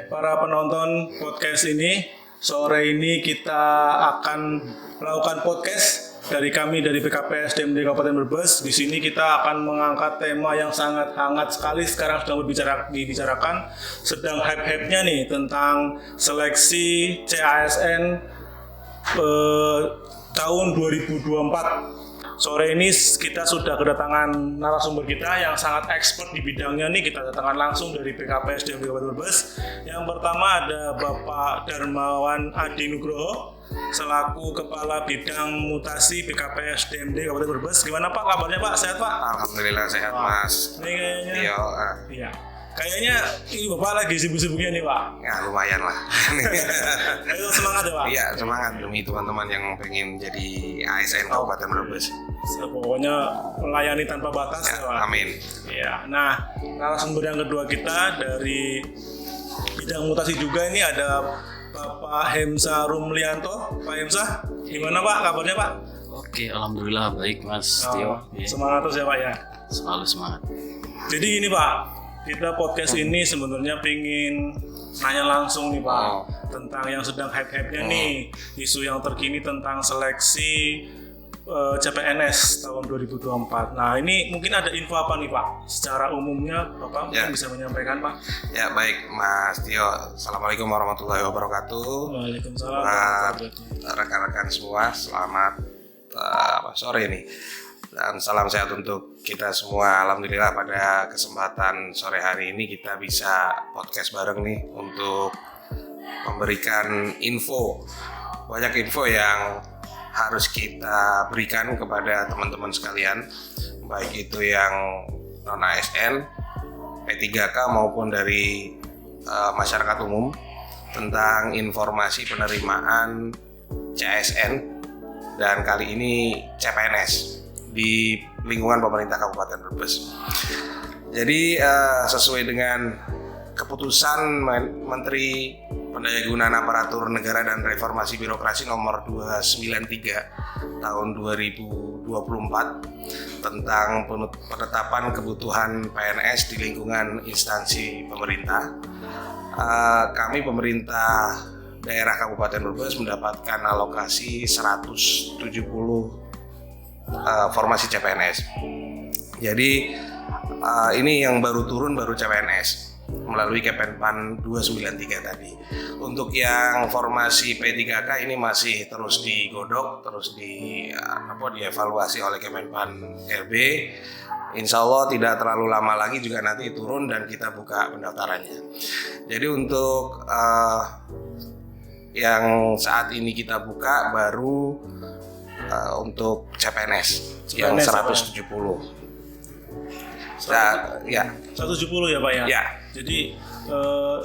para penonton podcast ini. Sore ini kita akan melakukan podcast dari PKP SDMD Kabupaten Brebes. Di sini kita akan mengangkat tema yang sangat hangat sekali sekarang sedang dibicarakan, sedang hype-nya nih tentang seleksi CASN tahun 2024. Sore ini kita sudah kedatangan narasumber kita yang sangat expert di bidangnya nih. Kita datangkan langsung dari PKP SDMD Kabupaten Brebes. Yang pertama ada Bapak Darmawan Adi Nugroho selaku Kepala Bidang Mutasi PKP SDMD Kabupaten Brebes. Gimana Pak kabarnya Pak? Sehat Pak? Alhamdulillah sehat Mas. Ini kayaknya. Iya. Kayaknya ini Bapak lagi sibuk-sibuknya nih Pak. Ya lumayan lah. Ayo semangat ya Pak. Iya semangat demi teman-teman yang pengen jadi ASN Kabupaten Brebes. Pokoknya melayani tanpa batas ya Pak. Amin. Ya. Nah, narasumber yang kedua kita dari bidang mutasi juga ini ada Bapak Hemsa Rumlianto. Pak Hemsa, gimana Pak kabarnya Pak? Oke, alhamdulillah baik Mas Tio. Semangat terus ya Pak ya. Selalu semangat. Jadi ini Pak, kita podcast ini sebenarnya pengen nanya langsung nih Pak tentang yang sedang hype-nya nih, isu yang terkini tentang seleksi CPNS tahun 2024. Nah ini mungkin ada info apa nih Pak? Secara umumnya Bapak mungkin bisa menyampaikan Pak? Ya baik Mas Tio. Assalamualaikum warahmatullahi wabarakatuh. Waalaikumsalam. Rekan-rekan semua, selamat sore nih. Dan salam sehat untuk kita semua. Alhamdulillah pada kesempatan sore hari ini kita bisa podcast bareng nih untuk memberikan info. Banyak info yang harus kita berikan kepada teman-teman sekalian, baik itu yang non ASN, P3K maupun dari masyarakat umum tentang informasi penerimaan CASN dan kali ini CPNS di lingkungan pemerintah Kabupaten Brebes. Jadi sesuai dengan keputusan Menteri Pendayagunaan Aparatur Negara dan Reformasi Birokrasi nomor 293 tahun 2024 tentang penetapan kebutuhan PNS di lingkungan instansi pemerintah, kami pemerintah daerah Kabupaten Brebes mendapatkan alokasi 170 formasi CPNS. Jadi ini yang baru turun baru CPNS melalui Kemenpan 293 tadi. Untuk yang formasi P3K ini masih terus digodok, terus dievaluasi oleh Kemenpan RB. Insya Allah tidak terlalu lama lagi juga nanti turun dan kita buka pendaftarannya. Jadi untuk yang saat ini kita buka baru untuk CPNS yang 170. Ya. 170 ya Pak ya? Ya. Jadi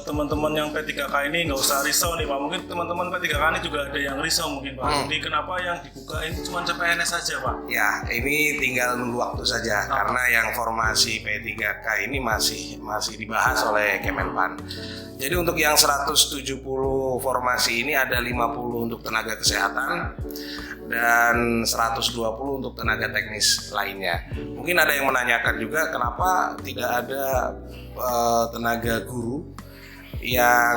teman-teman yang P3K ini nggak usah risau nih Pak. Mungkin teman-teman P3K ini juga ada yang risau mungkin Pak. Jadi kenapa yang dibuka ini cuma CPNS saja Pak? Ya, ini tinggal nunggu waktu saja karena yang formasi P3K ini masih dibahas oleh Kemenpan. Jadi untuk yang 170 formasi ini ada 50 untuk tenaga kesehatan dan 120 untuk tenaga teknis lainnya. Mungkin ada yang menanyakan juga kenapa tidak ada tenaga guru yang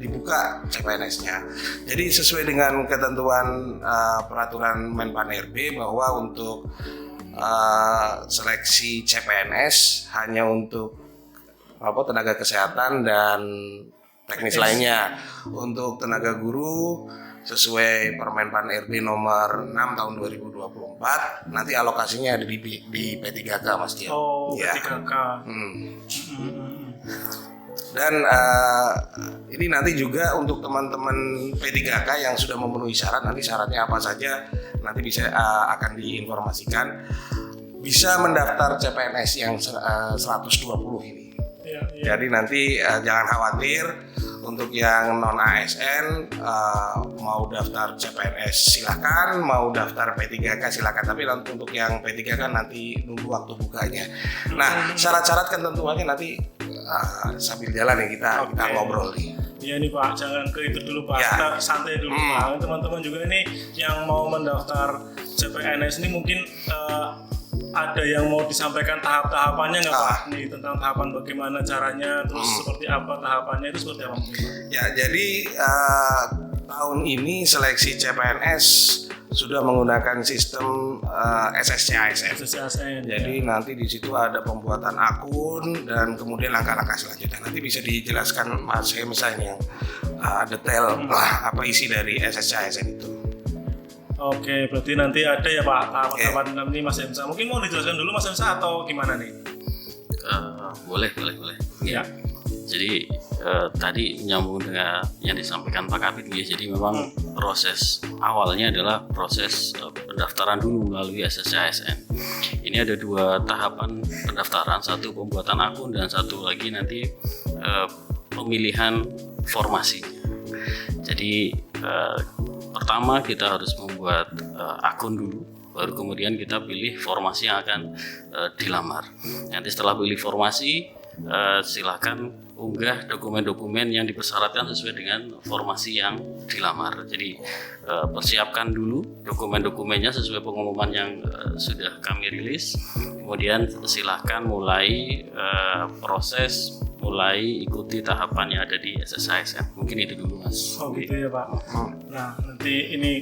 dibuka CPNS-nya. Jadi sesuai dengan ketentuan peraturan Menpan RB bahwa untuk seleksi CPNS hanya untuk tenaga kesehatan dan teknis lainnya. Untuk tenaga guru sesuai Permenpan RB nomor 6 tahun 2024 nanti alokasinya ada di P3K Mas Tio. Oh, ya. P3K. Dan ini nanti juga untuk teman-teman P3K yang sudah memenuhi syarat, nanti syaratnya apa saja nanti bisa akan diinformasikan. Bisa mendaftar CPNS yang 120 ini. Ya. Jadi nanti jangan khawatir. Untuk yang non ASN mau daftar CPNS silakan, mau daftar P3K silakan. Tapi untuk yang P3K nanti nunggu waktu bukanya. Nah, syarat-syarat ketentuannya nanti sambil jalan nih kita ngobrol nih. Iya nih Pak, jangan ke itu dulu Pak. Ya. Kita santai dulu Pak. Teman-teman juga ini yang mau mendaftar CPNS ini mungkin ada yang mau disampaikan tahap-tahapannya nggak Ah. Pak? Nih tentang tahapan bagaimana caranya, terus seperti apa tahapannya itu seperti apa? Ya, jadi tahun ini seleksi CPNS sudah menggunakan sistem SSC ASN. SSN. Jadi nanti di situ ada pembuatan akun dan kemudian langkah-langkah selanjutnya. Nanti bisa dijelaskan Mas Hemsa ini yang detail apa isi dari SSC ASN itu. Oke, berarti nanti ada ya Pak tahapan-tahapan nanti Mas Emsa. Mungkin mau dijelaskan dulu Mas Emsa atau gimana nih? Boleh. Ya. Jadi tadi nyambung dengan yang disampaikan Pak Kabit ya. Jadi memang proses awalnya adalah proses pendaftaran dulu melalui SSC ASN. Ini ada 2 tahapan pendaftaran, satu pembuatan akun dan satu lagi nanti pemilihan formasi. Jadi pertama kita harus membuat akun dulu, baru kemudian kita pilih formasi yang akan dilamar. Nanti setelah pilih formasi, silakan unggah dokumen-dokumen yang dipersyaratkan sesuai dengan formasi yang dilamar. Jadi persiapkan dulu dokumen-dokumennya sesuai pengumuman yang sudah kami rilis. Kemudian silakan mulai proses, mulai ikuti tahapan yang ada di SSASN. Mungkin itu dulu Mas. Oh gitu ya Pak. Nah nanti ini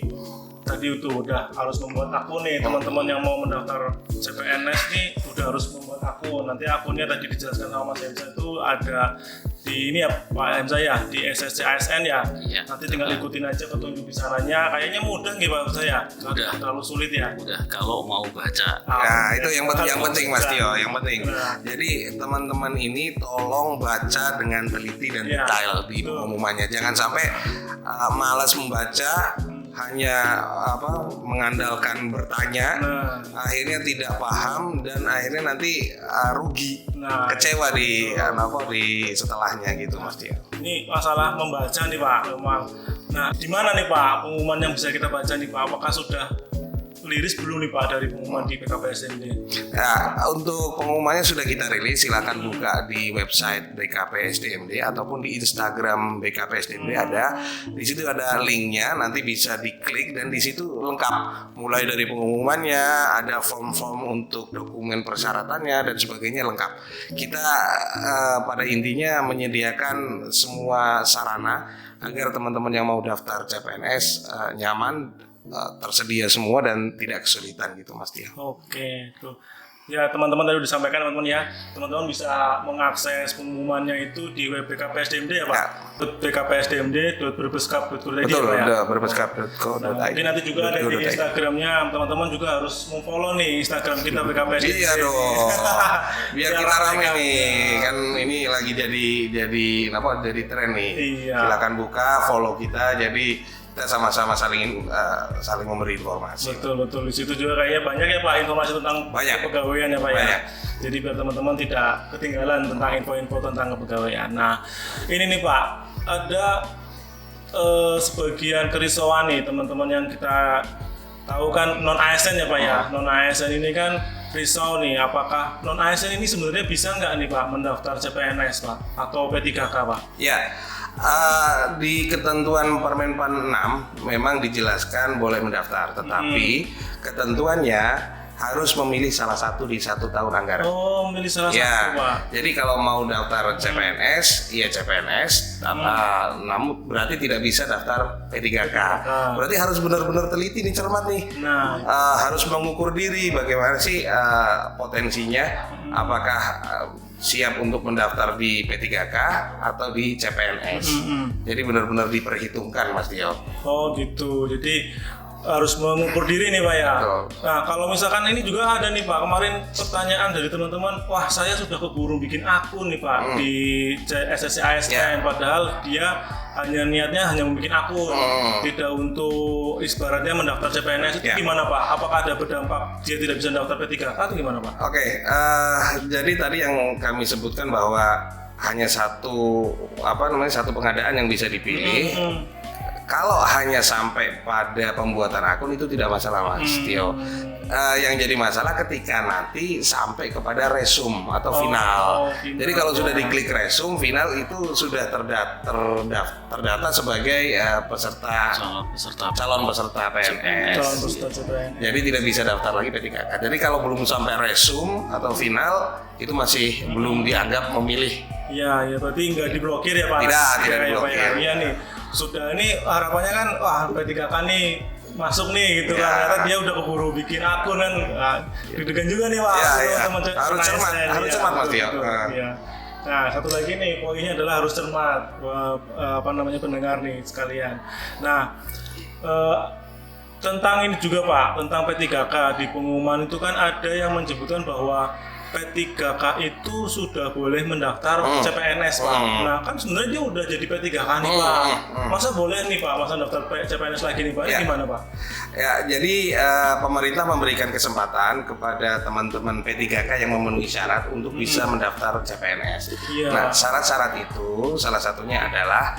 tadi udah harus membuat akun nih teman-teman yang mau mendaftar CPNS nih udah harus membuat akun. Nanti akunnya tadi dijelaskan sama Mas Emsa itu ada di ini ya Pak Emsa ya di SSC ASN ya. Iya. Nanti tinggal ikutin aja petunjuk di sananya. Kayaknya mudah nggih Pak saya. Mudah. Terlalu sulit ya. Udah kalau mau baca. Nah, itu yang penting Mas Tio, yang penting. Nah. Jadi teman-teman ini tolong baca dengan teliti dan Ya, detail di betul. pengumumannya. Jangan sampai malas membaca, hanya mengandalkan bertanya, akhirnya tidak paham dan akhirnya nanti rugi, Nah. kecewa di setelahnya gitu Mas Tio. Ini masalah membaca nih Pak, memang. Nah, di mana nih Pak pengumuman yang bisa kita baca nih Pak? Apakah sudah liris belum nih Pak dari pengumuman di PKPSDMD? Ya, untuk pengumumannya sudah kita rilis, silakan buka di website BKPSDMD ataupun di Instagram BKPSDMD ada. Di situ ada linknya, nanti bisa diklik dan di situ lengkap. Mulai dari pengumumannya, ada form-form untuk dokumen persyaratannya dan sebagainya lengkap. Kita pada intinya menyediakan semua sarana agar teman-teman yang mau daftar CPNS nyaman, tersedia semua dan tidak kesulitan gitu Mas Tio. Oke, tuh. Ya teman-teman tadi udah disampaikan teman-teman ya. Teman-teman bisa mengakses pengumumannya itu di web BKPSDMD ya Pak. Ya. bkpsdmd.berbeskap.id Betul, ya Pak ya. udah berbeskap.co.id. Nah, mungkin nanti juga ada di Instagramnya, teman-teman juga harus memfollow nih Instagram kita BKPSDMD. Iya dong, biar kita rame ramai. nih, kan ini lagi jadi tren nih. Iya. Silakan buka, follow kita, jadi kita sama-sama saling memberi informasi. Betul. Di situ juga kayaknya banyak ya Pak informasi tentang Banyak. kepegawaian ya Pak ya. Banyak. Jadi biar teman-teman tidak ketinggalan tentang info-info tentang kepegawaian. Nah, ini nih Pak, ada sebagian kerisauan nih teman-teman yang kita tahu kan non ASN ya Pak ya. Non ASN ini kan risau nih, apakah non ASN ini sebenarnya bisa nggak nih Pak mendaftar CPNS Pak atau P3K Pak? Ya, di ketentuan Permenpan 6 memang dijelaskan boleh mendaftar, tetapi ketentuannya harus memilih salah satu di 1 tahun anggaran. Oh, milih salah satu Ya, Pak. jadi kalau mau daftar CPNS, iya CPNS, namun berarti tidak bisa daftar P3K. Berarti harus benar-benar teliti nih, cermat nih. Nah, Harus mengukur diri bagaimana sih potensinya, apakah siap untuk mendaftar di P3K atau di CPNS. Jadi benar-benar diperhitungkan Mas Tio. oh gitu. Jadi harus mengukur diri nih Pak ya. Betul. Nah kalau misalkan ini juga ada nih Pak, kemarin pertanyaan dari teman-teman, wah saya sudah keburu bikin akun nih Pak di SSC ASN, padahal dia niatnya hanya membuat akun, tidak untuk ibaratnya mendaftar CPNS. Itu gimana Pak? Apakah ada berdampak dia tidak bisa daftar P3K atau gimana Pak? Oke, jadi tadi yang kami sebutkan bahwa hanya satu pengadaan yang bisa dipilih. kalau hanya sampai pada pembuatan akun itu tidak masalah Mas Tio. Yang jadi masalah ketika nanti sampai kepada resume atau final. Jadi kalau sudah diklik resume, final itu sudah terdata sebagai calon peserta PNS. Calon peserta CPNS. Jadi tidak bisa daftar lagi P3K. Jadi kalau belum sampai resume atau final itu masih belum dianggap memilih. Iya, ya berarti nggak diblokir ya Pak? Tidak Ya, diblokir. ya, iya nih, sudah ini harapannya kan, wah P3K nih masuk nih gitu kan, ternyata dia udah keburu bikin akun kan, deg-degan juga nih Pak. Harus cermat Mas Tio. Iya. Nah, satu lagi nih poinnya adalah harus cermat, pendengar nih sekalian. Nah, tentang ini juga Pak, tentang P3K di pengumuman itu kan ada yang menyebutkan bahwa P3K itu sudah boleh mendaftar CPNS Pak. Nah kan sebenarnya dia udah jadi P3K nih Pak. Masa boleh nih Pak, masa daftar CPNS lagi nih Pak? Ini gimana Pak? Ya, jadi pemerintah memberikan kesempatan kepada teman-teman P3K yang memenuhi syarat untuk bisa mendaftar CPNS. Iya. Nah, syarat-syarat itu salah satunya adalah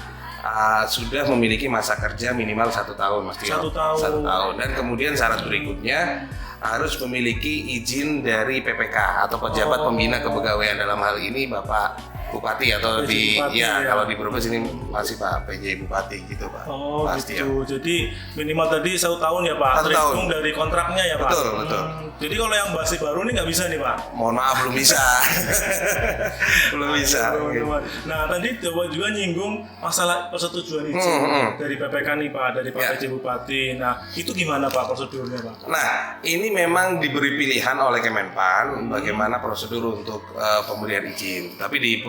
sudah memiliki masa kerja minimal 1 tahun, Mas Tio. 1 tahun. 1 tahun. Dan kemudian syarat berikutnya harus memiliki izin dari PPK atau pejabat pembina kepegawaian, dalam hal ini Bapak Bupati atau PJ Bupati, ya. kalau di Brebes ini masih Pak PJ Bupati gitu Pak. Oh Mas gitu. Tio. Jadi minimal tadi 1 tahun ya Pak. 1 tahun. Terhitung dari kontraknya ya Pak. Betul. Jadi kalau yang masih baru nih nggak bisa nih Pak. Mohon maaf belum bisa. Belum bisa. Teman-teman. Nah tadi Bapak juga nyinggung masalah persetujuan izin dari PPK nih Pak, dari Pak PJ Bupati. Nah itu gimana Pak prosedurnya Pak? Nah, ini memang diberi pilihan oleh Kemenpan bagaimana prosedur untuk pemberian izin. Tapi di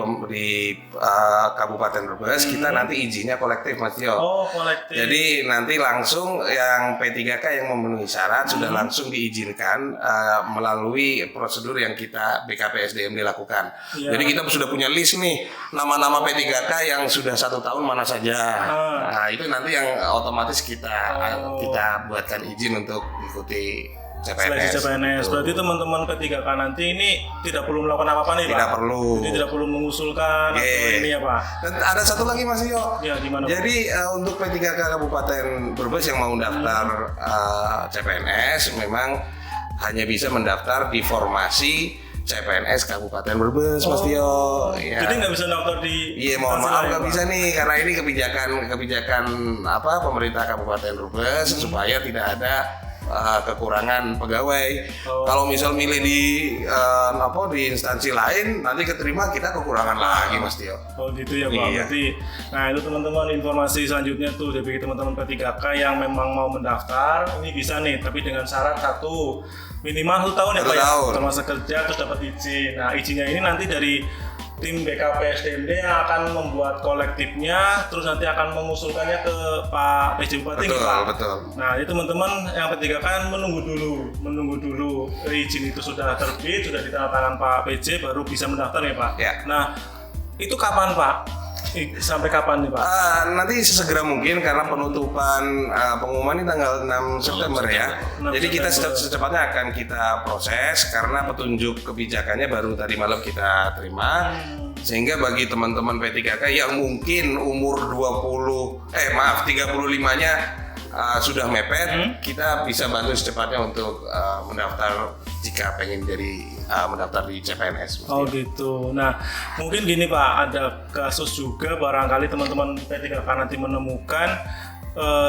Kabupaten Brebes kita nanti izinnya kolektif Mas Tio. Oh kolektif. Jadi nanti langsung yang P3K yang memenuhi syarat sudah langsung diizinkan melalui prosedur yang kita BKPSDMD lakukan. Ya. Jadi kita sudah punya list nih nama-nama P3K yang sudah 1 tahun mana saja. Nah itu nanti yang otomatis kita buatkan izin untuk ikuti Seleksi CPNS. Berarti teman-teman P3K nanti ini tidak perlu melakukan apa-apa nih Pak? Tidak perlu. Jadi tidak perlu mengusulkan atau ini ya Pak? Dan ada satu lagi Mas Yo. Ya gimana Pak? Jadi untuk P3K Kabupaten Brebes yang mau daftar CPNS memang hanya bisa mendaftar di formasi CPNS Kabupaten Brebes Mas Tio. Ya. Jadi nggak bisa daftar di... Iya mohon maaf nggak bisa nih karena ini kebijakan pemerintah Kabupaten Brebes supaya tidak ada kekurangan pegawai. Kalau misal milih di instansi lain nanti keterima kita kekurangan lagi Mas Tio. Oh gitu ya Pak. Iya. Berarti, nah itu teman-teman informasi selanjutnya tuh dari teman-teman P3K yang memang mau mendaftar ini bisa nih, tapi dengan syarat minimal 1 tahun ya Pak ya, masa kerja terus dapat izin. Nah izinnya ini nanti dari tim BKPSDMD yang akan membuat kolektifnya, terus nanti akan mengusulkannya ke Pak PJ Bupati nih Pak. Betul. Nah, itu teman-teman yang P3K kan menunggu dulu izin itu sudah terbit, sudah ditandatangan Pak PJ baru bisa mendaftar ya Pak. Ya. Nah, itu kapan Pak? Sampai kapan nih Pak? Nanti sesegera mungkin karena penutupan pengumuman ini tanggal 6 September ya. 6 Jadi kita September. secepatnya akan kita proses karena petunjuk kebijakannya baru tadi malam kita terima. Sehingga bagi teman-teman P3K yang mungkin umur 35-nya sudah mepet, kita bisa bantu secepatnya untuk mendaftar jika pengen mendaftar di CPNS. Oh gitu. Nah mungkin gini Pak, ada kasus juga barangkali teman-teman P3K nanti menemukan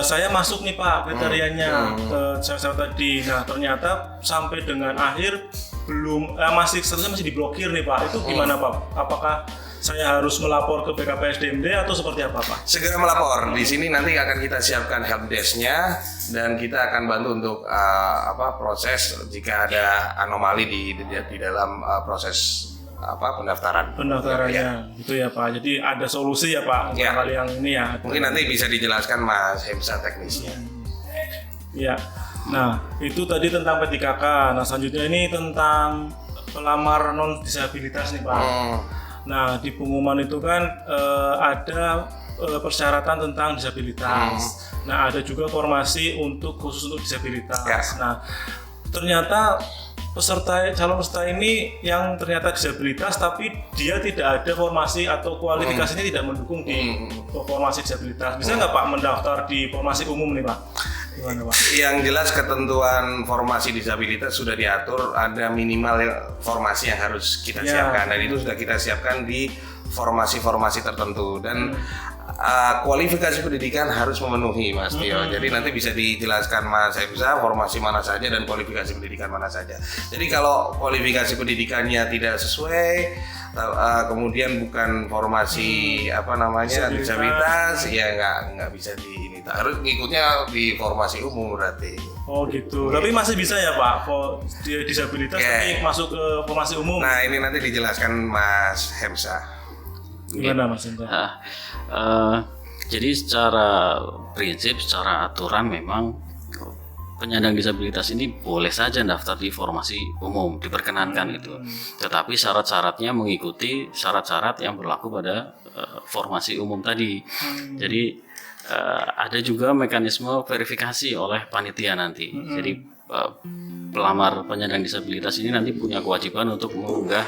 saya masuk nih Pak kriterianya saya tadi. Nah ternyata sampai dengan akhir belum statusnya masih diblokir nih Pak. Itu gimana Pak? Apakah saya harus melapor ke BKPSDMD atau seperti apa Pak? Segera melapor. Di sini nanti akan kita siapkan helpdesk-nya dan kita akan bantu untuk proses jika ada anomali di dalam proses pendaftaran. Pendaftarannya itu ya Pak. Jadi ada solusi ya Pak Ya. hal yang ini ya. Mungkin nanti bisa dijelaskan Mas Hemsa teknisnya. Ya. Nah, itu tadi tentang P3K. Nah, selanjutnya ini tentang pelamar non disabilitas nih Pak. Nah, di pengumuman itu kan ada persyaratan tentang disabilitas. Nah, ada juga formasi khusus untuk disabilitas. Ya. Nah, ternyata calon peserta ini yang ternyata disabilitas tapi dia tidak ada formasi atau kualifikasinya tidak mendukung di formasi disabilitas. Bisa nggak Pak mendaftar di formasi umum nih Pak? Gimana Pak? Yang jelas ketentuan formasi disabilitas sudah diatur, ada minimal formasi yang harus kita siapkan, dan itu sudah kita siapkan di formasi-formasi tertentu, dan kualifikasi pendidikan harus memenuhi Mas Tio. Jadi nanti bisa dijelaskan Mas Hemza formasi mana saja dan kualifikasi pendidikan mana saja. Jadi kalau kualifikasi pendidikannya tidak sesuai, kemudian bukan formasi disabilitas, ya nggak bisa harus ngikutnya di formasi umum berarti. Oh gitu. Tapi masih bisa ya Pak, disabilitas tapi masuk ke formasi umum. Nah ini nanti dijelaskan Mas Hemza. Gimana Mas Hemza? Jadi secara prinsip, secara aturan memang penyandang disabilitas ini boleh saja daftar di formasi umum, diperkenankan itu. Tetapi syarat-syaratnya mengikuti syarat-syarat yang berlaku pada formasi umum tadi. Jadi ada juga mekanisme verifikasi oleh panitia nanti. Jadi pelamar penyandang disabilitas ini nanti punya kewajiban untuk mengunggah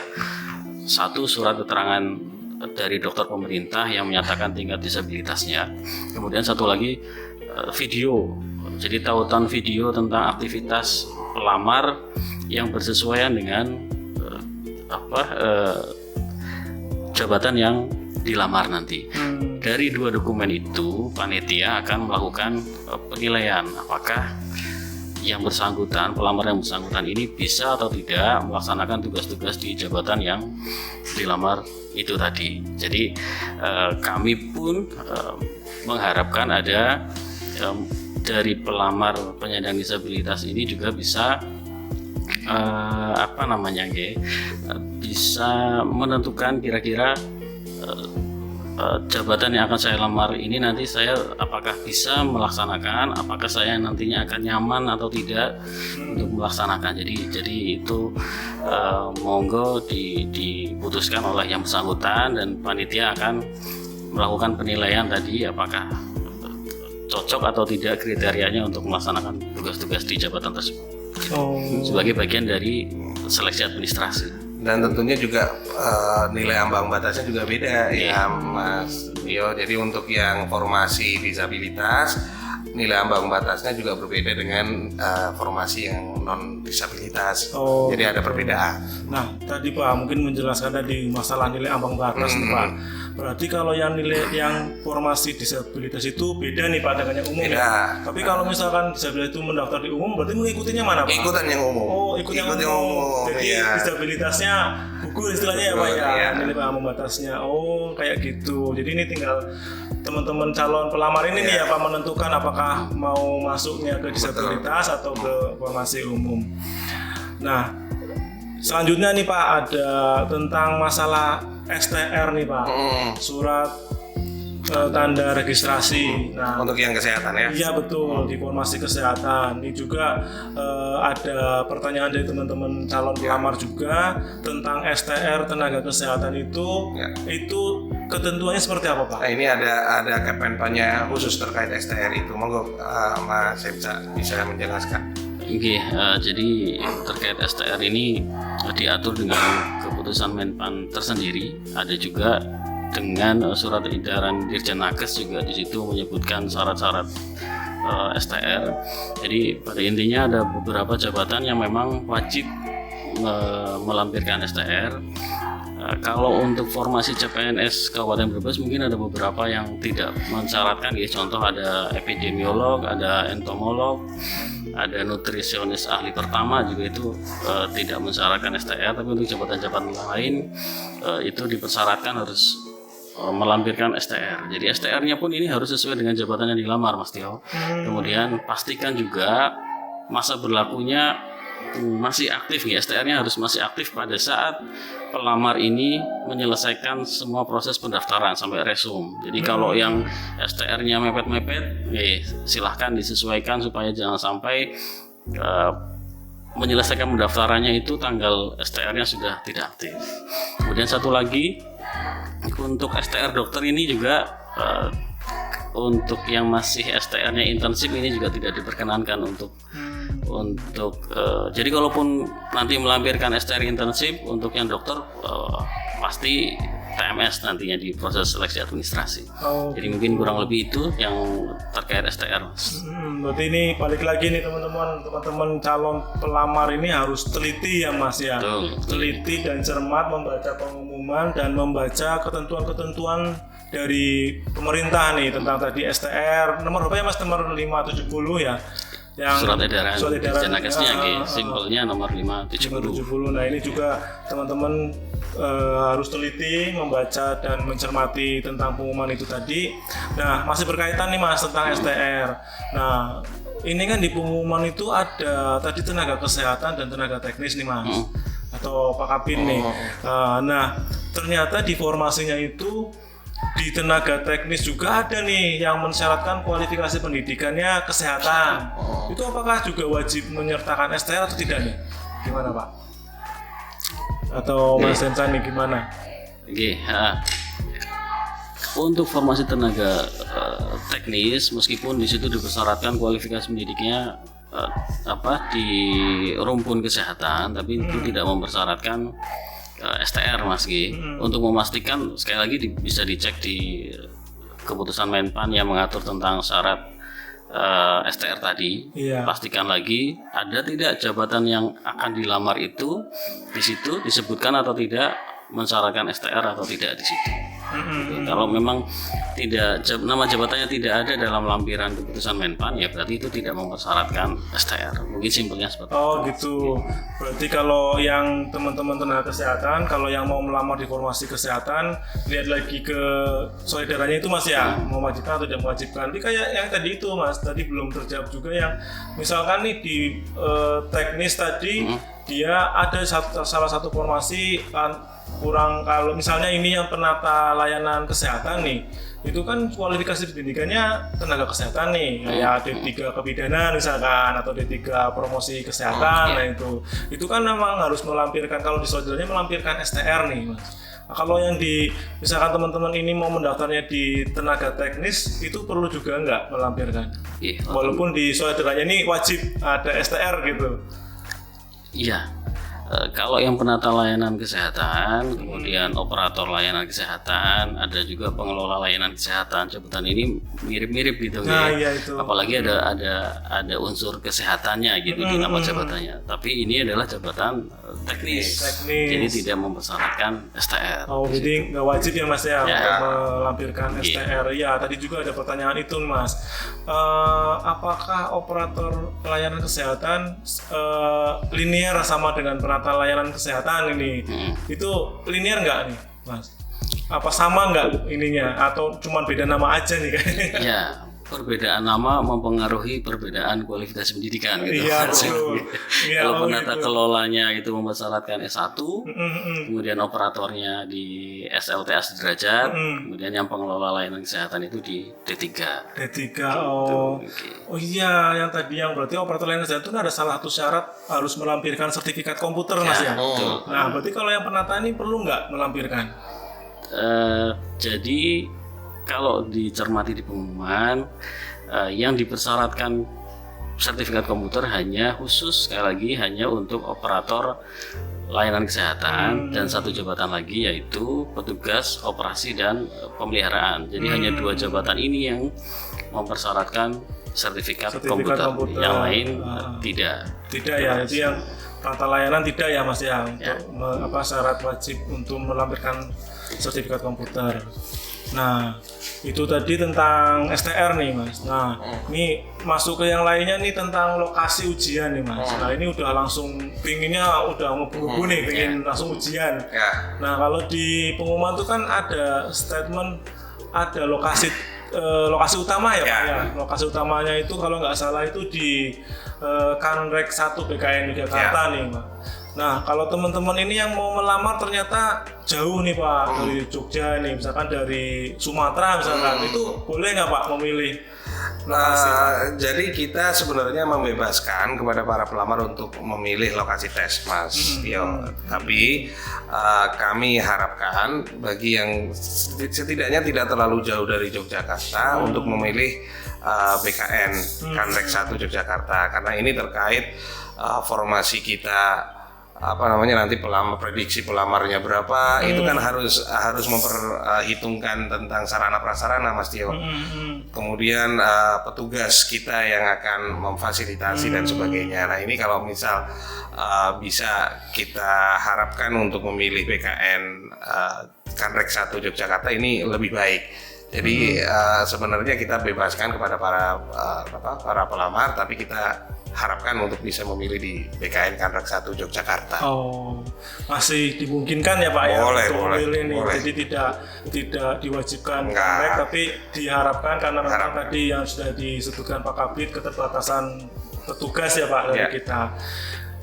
satu surat keterangan dari dokter pemerintah yang menyatakan tingkat disabilitasnya. Kemudian satu lagi video. Jadi tautan video tentang aktivitas pelamar yang bersesuaian dengan jabatan yang dilamar nanti. Dari dua dokumen itu, panitia akan melakukan penilaian apakah yang bersangkutan, pelamar yang bersangkutan ini bisa atau tidak melaksanakan tugas-tugas di jabatan yang dilamar itu tadi. Jadi kami pun mengharapkan ada dari pelamar penyandang disabilitas ini juga bisa bisa menentukan kira-kira jabatan yang akan saya lamar ini nanti saya apakah bisa melaksanakan, apakah saya nantinya akan nyaman atau tidak untuk melaksanakan. Jadi itu monggo diputuskan oleh yang bersangkutan, dan panitia akan melakukan penilaian tadi apakah cocok atau tidak kriterianya untuk melaksanakan tugas-tugas di jabatan tersebut. Sebagai bagian dari seleksi administrasi. Dan tentunya juga nilai ambang batasnya juga beda ya Mas Tio. Jadi untuk yang formasi disabilitas, nilai ambang batasnya juga berbeda dengan formasi yang non disabilitas. Jadi ada perbedaan. Nah tadi Pak mungkin menjelaskan tadi masalah nilai ambang batas nih Pak. Berarti kalau yang formasi disabilitas itu beda nih Pak dengan yang umum. Ya? Tapi kalau misalkan disabilitas itu mendaftar di umum, berarti mengikutinya mana Pak? Ikutan yang umum. Ikut yang umum. Jadi disabilitasnya gugur istilahnya ya Pak ya, nilai ambang batasnya. Kayak gitu. Jadi ini tinggal teman-teman calon pelamar ini nih ya Pak menentukan apakah mau masuknya ke disabilitas atau ke formasi umum. Nah, selanjutnya nih Pak ada tentang masalah STR nih Pak, surat tanda registrasi. Nah, untuk yang kesehatan ya? Iya betul, di formasi kesehatan. Ini juga ada pertanyaan dari teman-teman calon pelamar juga tentang STR tenaga kesehatan itu ketentuannya seperti apa Pak? Nah, ini ada kepenpannya khusus terkait STR itu. Monggo Mas Hemza bisa menjelaskan. Jadi terkait STR ini diatur dengan keputusan Menpan tersendiri. Ada juga dengan surat edaran Dirjen Nakes juga di situ menyebutkan syarat-syarat STR. Jadi pada intinya ada beberapa jabatan yang memang wajib melampirkan STR. Kalau untuk formasi CPNS Kabupaten Brebes mungkin ada beberapa yang tidak mensyaratkan, contoh ada epidemiolog, ada entomolog, ada nutrisionis ahli pertama juga itu tidak mensyaratkan STR. Tapi untuk jabatan-jabatan lain itu dipersyaratkan harus melampirkan STR. Jadi STR-nya pun ini harus sesuai dengan jabatan yang dilamar Mas Tio. Kemudian pastikan juga masa berlakunya masih aktif ya, STR-nya harus masih aktif pada saat pelamar ini menyelesaikan semua proses pendaftaran sampai resum. Jadi kalau yang STR-nya mepet-mepet, silahkan disesuaikan supaya jangan sampai menyelesaikan pendaftarannya itu tanggal STR-nya sudah tidak aktif. Kemudian satu lagi, untuk STR dokter ini juga untuk yang masih STR-nya intensif ini juga tidak diperkenankan untuk untuk jadi kalaupun nanti melampirkan STR internship untuk yang dokter pasti TMS nantinya di proses seleksi administrasi. Jadi mungkin kurang lebih itu yang terkait STR, Mas. Berarti ini balik lagi nih teman-teman calon pelamar ini harus teliti ya Mas ya. Betul. Teliti dan cermat membaca pengumuman dan membaca ketentuan-ketentuan dari pemerintah nih tentang tadi STR nomor berapa ya Mas, nomor 570 ya, yang surat edaran Janakesnya simpelnya nomor 570. Nah ini juga teman-teman harus teliti membaca dan mencermati tentang pengumuman itu tadi. Nah masih berkaitan nih Mas tentang STR. Nah ini kan di pengumuman itu ada tadi tenaga kesehatan dan tenaga teknis nih Mas, atau Pak Kabin nih. Nah ternyata di formasinya itu di tenaga teknis juga ada nih yang mensyaratkan kualifikasi pendidikannya kesehatan. Itu apakah juga wajib menyertakan STR atau tidak nih? Gimana Pak? Atau Mas Hensan nih gimana? Untuk formasi tenaga teknis, meskipun di situ dipersyaratkan kualifikasi pendidiknya di rumpun kesehatan, tapi itu tidak mempersyaratkan STR Mas G. Untuk memastikan sekali lagi bisa dicek di keputusan Menpan yang mengatur tentang syarat STR tadi. Pastikan lagi ada tidak jabatan yang akan dilamar itu di situ disebutkan atau tidak mensyaratkan STR atau tidak di situ. Kalau memang tidak nama jabatannya tidak ada dalam lampiran keputusan Menpan, ya berarti itu tidak mempersyaratkan STR. Mungkin simpelnya seperti itu. Gitu. Berarti kalau yang teman-teman tenaga kesehatan, kalau yang mau melamar di formasi kesehatan, lihat lagi ke saudaranya itu Mas ya, mewajibkan atau tidak mewajibkan. Tapi kayak yang tadi itu Mas, tadi belum terjawab juga yang misalkan nih di teknis tadi dia ada salah satu formasi kurang, kalau misalnya ini yang penata layanan kesehatan nih, itu kan kualifikasi pendidikannya tenaga kesehatan nih, kayak D3 kebidanan misalkan atau D3 promosi kesehatan. Nah itu kan memang harus melampirkan, kalau di saudaranya melampirkan STR nih Mas. Nah, kalau yang di misalkan teman-teman ini mau mendaftarnya di tenaga teknis, itu perlu juga nggak melampirkan? Walaupun di saudaranya ini wajib ada STR gitu. Iya. Kalau yang penata layanan kesehatan, kemudian operator layanan kesehatan, ada juga pengelola layanan kesehatan. Jabatan ini mirip-mirip gitu itu. Apalagi ada unsur kesehatannya gitu di nama jabatannya. Tapi ini adalah jabatan teknis. Jadi tidak mempersyaratkan STR. Jadi nggak wajib ya Mas ya melampirkan STR. Ya tadi juga ada pertanyaan itu Mas. Apakah operator layanan kesehatan linear sama dengan penata layanan kesehatan ini? Itu linear nggak nih Mas? Apa sama nggak ininya atau cuma beda nama aja nih kayaknya? Ya, perbedaan nama mempengaruhi perbedaan kualifikasi pendidikan gitu. Kalau penata kelolanya itu mempersyaratkan S1, kemudian operatornya di SLTA sederajat, kemudian yang pengelola layanan kesehatan itu di D3. Yang tadi yang berarti operator layanan kesehatan itu ada salah satu syarat harus melampirkan sertifikat komputer Mas ya. Nah, berarti kalau yang penata ini perlu nggak melampirkan? Jadi kalau dicermati di pengumuman, yang dipersyaratkan sertifikat komputer hanya khusus sekali lagi hanya untuk operator layanan kesehatan dan satu jabatan lagi yaitu petugas operasi dan pemeliharaan. Jadi hanya dua jabatan ini yang mempersyaratkan sertifikat komputer. Yang lain tidak. Tidak ya, itu yang penata layanan tidak ya Mas ya, untuk syarat wajib untuk melampirkan sertifikat komputer. Nah, itu tadi tentang STR nih Mas. Nah, ini masuk ke yang lainnya nih tentang lokasi ujian nih Mas. Nah, ini udah langsung pinginnya udah ngeburu-buru nih, pengen langsung ujian. Nah, kalau di pengumuman tuh kan ada statement, ada lokasi utama ya Pak ya. Lokasi utamanya itu kalau nggak salah itu di Kanrek 1 BKN Jakarta nih Pak. Nah, kalau teman-teman ini yang mau melamar ternyata jauh nih Pak, dari Jogja nih, misalkan dari Sumatera misalkan, itu boleh nggak Pak memilih lokasi? Jadi kita sebenarnya membebaskan kepada para pelamar untuk memilih lokasi tes Mas Tio. Tapi kami harapkan bagi yang setidaknya tidak terlalu jauh dari Yogyakarta untuk memilih BKN Kanrek 1 Yogyakarta, karena ini terkait formasi kita nanti prediksi pelamarnya berapa, itu kan harus memperhitungkan tentang sarana prasarana, Mas Tio. Kemudian petugas kita yang akan memfasilitasi dan sebagainya. Nah, ini kalau misal bisa kita harapkan untuk memilih BKN Kanrek 1 Yogyakarta ini lebih baik. Jadi sebenarnya kita bebaskan kepada para pelamar, tapi kita harapkan untuk bisa memilih di BKN Kanrek 1 Yogyakarta. Oh, masih dimungkinkan ya Pak boleh, ya untuk memilih nih. boleh. Jadi tidak diwajibkan Enggak. Kanrek, tapi diharapkan karena memang tadi yang sudah disebutkan Pak Kabid, keterbatasan petugas ya Pak dari kita.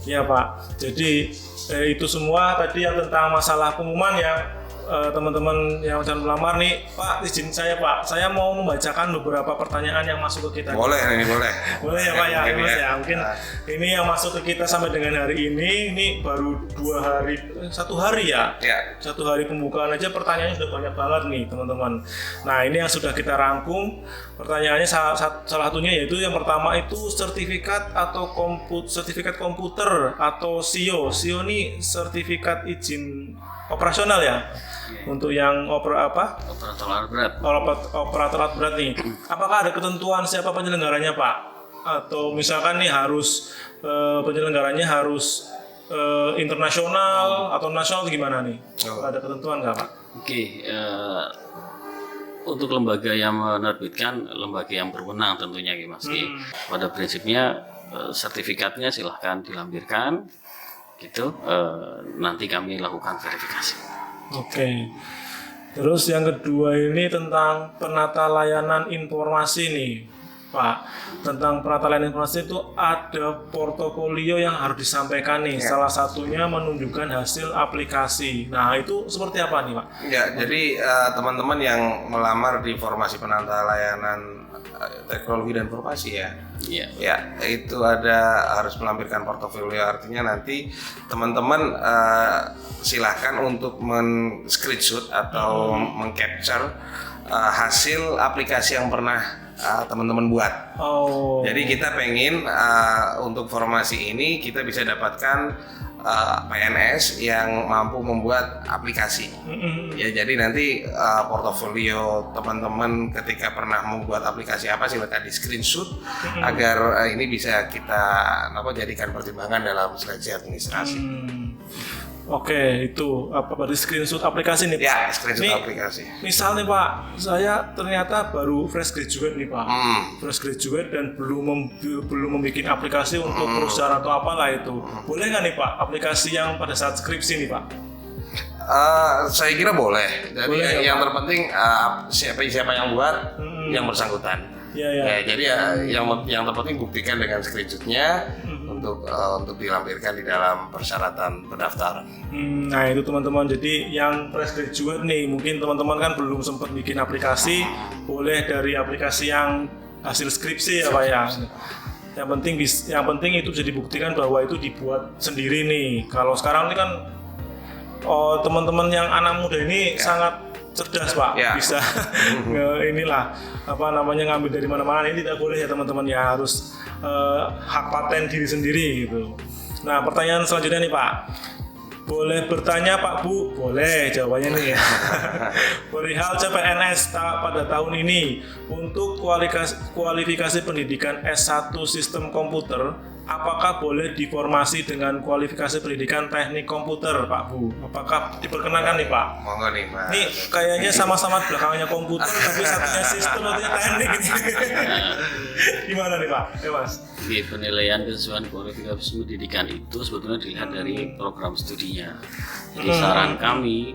Ya Pak. Jadi itu semua tadi yang tentang masalah pengumuman ya. Teman-teman yang calon pelamar nih, Pak, izin saya Pak, saya mau membacakan beberapa pertanyaan yang masuk ke kita. Boleh Boleh ya Pak ya, Mas ya. Mungkin ini yang masuk ke kita sampai dengan hari ini baru 1 hari ya. 1 hari pembukaan aja pertanyaannya sudah banyak banget nih teman-teman. Nah, ini yang sudah kita rangkum. Pertanyaannya salah satunya yaitu yang pertama itu sertifikat komputer atau SIO. SIO ini sertifikat izin operasional ya. Untuk yang operator alat berat nih, apakah ada ketentuan siapa penyelenggaranya Pak? Atau misalkan nih harus penyelenggaranya harus internasional atau nasional, gimana nih? Ada ketentuan nggak Pak? Oke, untuk lembaga yang menerbitkan, lembaga yang berwenang tentunya Mas. Pada prinsipnya sertifikatnya silahkan dilampirkan, gitu. Nanti kami lakukan verifikasi. Oke. Terus yang kedua ini tentang penata layanan informasi nih, Pak. Tentang penata layanan informasi itu ada portofolio yang harus disampaikan nih. Salah satunya menunjukkan hasil aplikasi. Nah, itu seperti apa nih, Pak? Ya, jadi teman-teman yang melamar di formasi penata layanan teknologi dan informasi ya. Itu harus melampirkan portofolio, artinya nanti teman-teman silahkan untuk men-screenshot atau meng-capture hasil aplikasi yang pernah teman-teman buat. Jadi kita pengen untuk formasi ini kita bisa dapatkan PNS yang mampu membuat aplikasi. Ya, jadi nanti portofolio teman-teman ketika pernah membuat aplikasi apa silakan di screenshot agar ini bisa kita jadikan pertimbangan dalam seleksi administrasi. Oke, itu berarti screenshot aplikasi nih Pak? Ya, screenshot aplikasi. Misal nih Pak, saya ternyata baru fresh graduate nih Pak, fresh graduate dan belum membuat aplikasi untuk perusahaan atau apalah itu. Boleh nggak nih Pak aplikasi yang pada saat skripsi nih Pak? Saya kira boleh. Jadi yang terpenting siapa yang buat, yang bersangkutan. Ya, jadi yang terpenting buktikan dengan screenshotnya untuk dilampirkan di dalam persyaratan pendaftaran. Nah itu teman-teman, jadi yang fresh graduate nih, mungkin teman-teman kan belum sempat bikin aplikasi, boleh dari aplikasi yang hasil skripsi ya Pak ya. Yang penting itu bisa dibuktikan bahwa itu dibuat sendiri nih. Kalau sekarang ini kan teman-teman yang anak muda ini sangat cerdas Pak, bisa ngambil dari mana-mana. Ini tidak boleh ya teman-teman ya, harus hak paten diri sendiri gitu. Nah, pertanyaan selanjutnya nih Pak, boleh bertanya Pak Bu? Boleh, jawabannya nih ya. Perihal CPNS pada tahun ini untuk kualifikasi pendidikan S1 Sistem Komputer, apakah boleh diformasi dengan kualifikasi pendidikan teknik komputer Pak Bu? Apakah diperkenankan nih Pak? Monggo nih Pak. Ini kayaknya sama-sama belakangnya komputer tapi satunya sistem, satunya teknik ini. Gimana nih Pak? Mas. Penilaian kesesuaian kualifikasi pendidikan itu sebetulnya dilihat dari program studinya. Jadi saran kami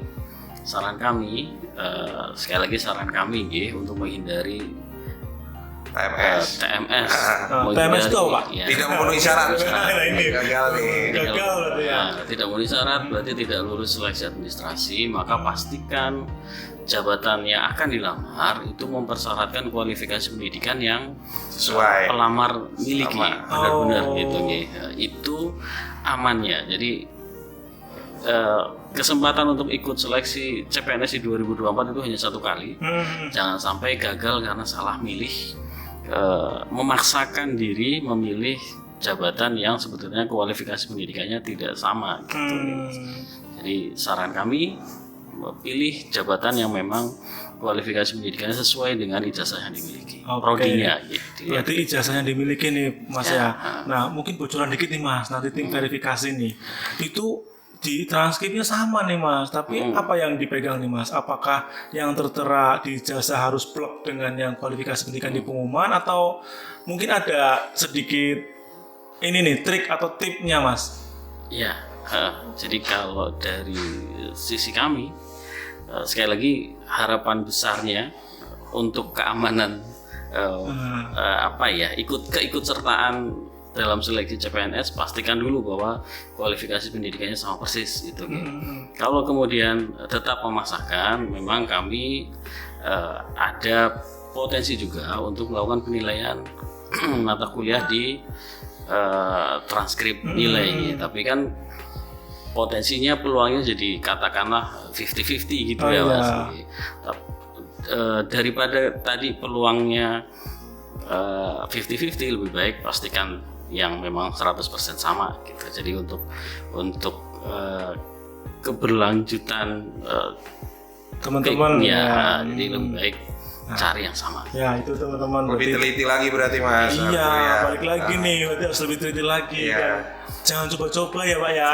sekali lagi saran kami untuk menghindari TMS. TMS itu apa Pak? Ya. Tidak memenuhi syarat. Gagal berarti ya. Tidak memenuhi syarat berarti tidak lulus seleksi administrasi, maka pastikan jabatan yang akan dilamar itu mempersyaratkan kualifikasi pendidikan yang sesuai pelamar miliki, benar-benar gitu nih. Itu amannya. Jadi kesempatan untuk ikut seleksi CPNS di 2024 itu hanya 1 kali. Jangan sampai gagal karena salah milih memaksakan diri memilih jabatan yang sebetulnya kualifikasi pendidikannya tidak sama gitu. Jadi saran kami pilih jabatan yang memang kualifikasi pendidikannya sesuai dengan ijazah yang dimiliki, prodinya gitu. Berarti ijazahnya dimiliki nih Mas ya. Nah mungkin bocoran dikit nih Mas, nanti tim verifikasi nih itu di transkripnya sama nih Mas, tapi apa yang dipegang nih Mas? Apakah yang tertera di ijazah harus plek dengan yang kualifikasi pendidikan di pengumuman, atau mungkin ada sedikit ini nih trik atau tipnya Mas? Ya, jadi kalau dari sisi kami, sekali lagi harapan besarnya untuk keamanan keikutsertaan dalam seleksi CPNS, pastikan dulu bahwa kualifikasi pendidikannya sama persis itu. Kalau kemudian tetap memaksakan, memang kami ada potensi juga untuk melakukan penilaian mata kuliah di transkrip nilai, tapi kan potensinya peluangnya jadi katakanlah 50-50 gitu ya Mas. Daripada tadi peluangnya 50-50, lebih baik pastikan yang memang 100% sama gitu. Jadi untuk keberlanjutan teman-teman jadi lebih baik cari yang sama. Ya itu teman-teman Lebih teliti lagi berarti Mas. Iya, balik lagi nih, berarti harus lebih teliti lagi kan. Jangan coba-coba ya Pak ya.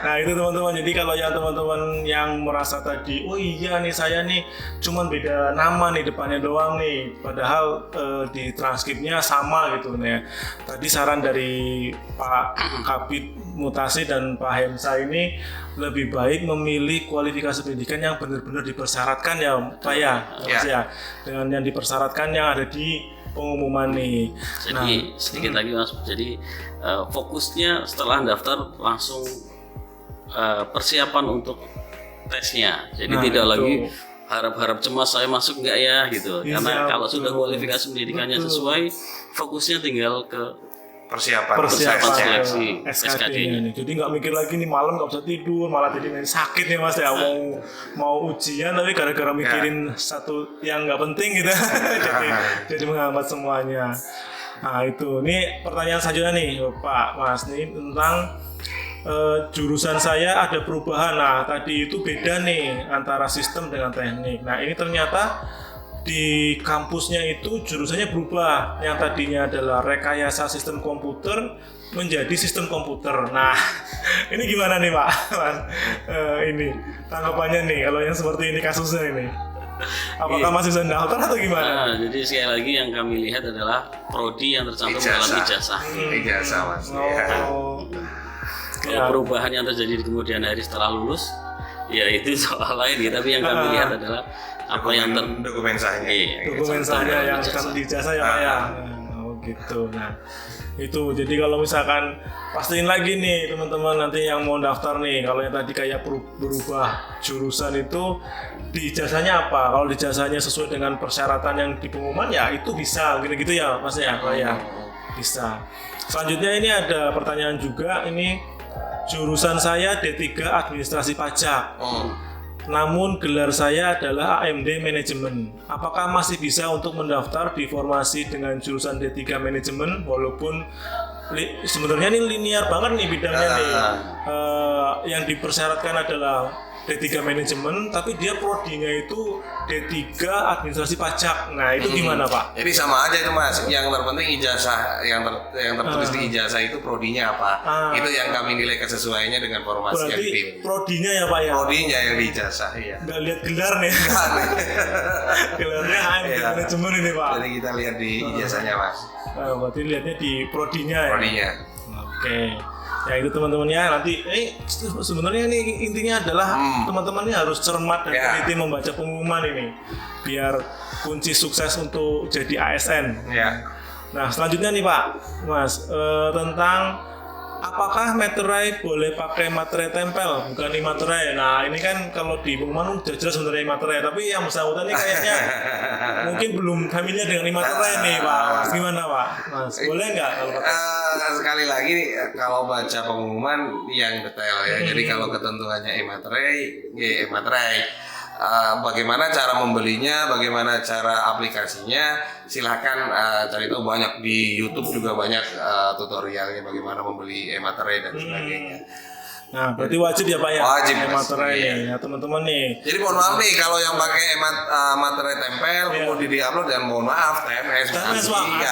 Nah itu teman-teman, jadi kalau yang teman-teman yang merasa tadi, oh iya nih saya nih cuman beda nama nih depannya doang nih, padahal di transkripnya sama gitu nih. Tadi saran dari Pak Kabid Mutasi dan Pak Hemsa ini lebih baik memilih kualifikasi pendidikan yang benar-benar dipersyaratkan ya Pak ya, Mas ya. Dengan yang dipersyaratkan yang ada di pengumuman nih. Jadi sedikit lagi Mas, jadi fokusnya setelah daftar langsung persiapan untuk tesnya. Jadi tidak lagi harap-harap cemas saya masuk nggak ya gitu. Karena kalau sudah kualifikasi pendidikannya sesuai, fokusnya tinggal ke persiapan seleksi SKD-nya. Jadi nggak mikir lagi nih malam nggak bisa tidur, malah jadi sakit nih Mas ya, mau ujian tapi gara-gara mikirin satu yang nggak penting gitu. jadi menghambat semuanya. Nah itu, nih pertanyaan selanjutnya nih Pak Mas nih tentang jurusan saya ada perubahan. Nah tadi itu beda nih antara sistem dengan teknik. Nah ini ternyata di kampusnya itu jurusannya berubah, yang tadinya adalah rekayasa sistem komputer menjadi sistem komputer. Nah ini gimana nih Pak Mas? Ini tanggapannya nih kalau yang seperti ini kasusnya ini, apakah masih bisa daftar atau gimana? Jadi sekali lagi yang kami lihat adalah prodi yang tercantum dalam ijazah. Ijazah Mas. Kalau perubahan yang terjadi di kemudian hari setelah lulus, ya itu soal lain ya. Tapi yang kami lihat adalah apa yang dokumen sahnya. Dokumen sahnya yang tercantum di ijazah ya Pak ya. Oh gitu. Nah itu, jadi kalau misalkan pastiin lagi nih teman-teman nanti yang mau daftar nih, kalau yang tadi kayak berubah jurusan itu di ijazahnya apa? Kalau di ijazahnya sesuai dengan persyaratan yang di pengumuman ya itu bisa gitu-gitu ya Mas ya. Oh ya bisa. Selanjutnya ini ada pertanyaan juga, ini jurusan saya D3 Administrasi Pajak. Namun gelar saya adalah AMD Manajemen. Apakah masih bisa untuk mendaftar di formasi dengan jurusan D3 Manajemen walaupun sebenarnya ini linear banget nih bidangnya nih. Yang dipersyaratkan adalah D3 Manajemen, tapi dia prodinya itu D3 Administrasi Pajak. Nah itu gimana Pak? Jadi sama aja itu Mas. Yang terpenting ijazah yang tertulis di ijazah itu prodinya apa. Itu yang kami nilai kesesuaiannya dengan formasi yang dipilih. Prodinya ya Pak ya? Prodinya yang di ijazah, iya. Nggak lihat gelar nih. Gelarnya AMD Manajemen ini Pak. Jadi kita lihat di ijazahnya Mas. Berarti lihatnya di prodinya ya? Prodinya. Oke. Ya itu teman-teman ya, nanti sebenarnya ini intinya adalah teman-teman ini harus cermat dan teliti membaca pengumuman ini biar kunci sukses untuk jadi ASN. Nah selanjutnya nih Pak Mas, tentang apakah materai boleh pakai materai tempel bukan imaterai. Nah ini kan kalau di pengumuman udah jelas sebenarnya imaterai, tapi yang bersangkutan ini kayaknya mungkin belum familiar dengan imaterai nih Pak. Gimana Pak Mas, boleh nggak kalau pakai? Sekali lagi kalau baca pengumuman yang detail ya. Jadi kalau ketentuannya imaterai, ya imaterai. bagaimana cara membelinya, bagaimana cara aplikasinya, silahkan cari tahu, banyak di YouTube juga banyak tutorialnya bagaimana membeli e-materai dan sebagainya. Nah, berarti wajib ya Pak ya? Wajib, Mas. materai Iya. nih, ya teman-teman nih. Jadi mohon maaf nih kalau yang pakai materai tempel kemudian di-upload, dan mohon maaf TMS. TMS Pak, Iya.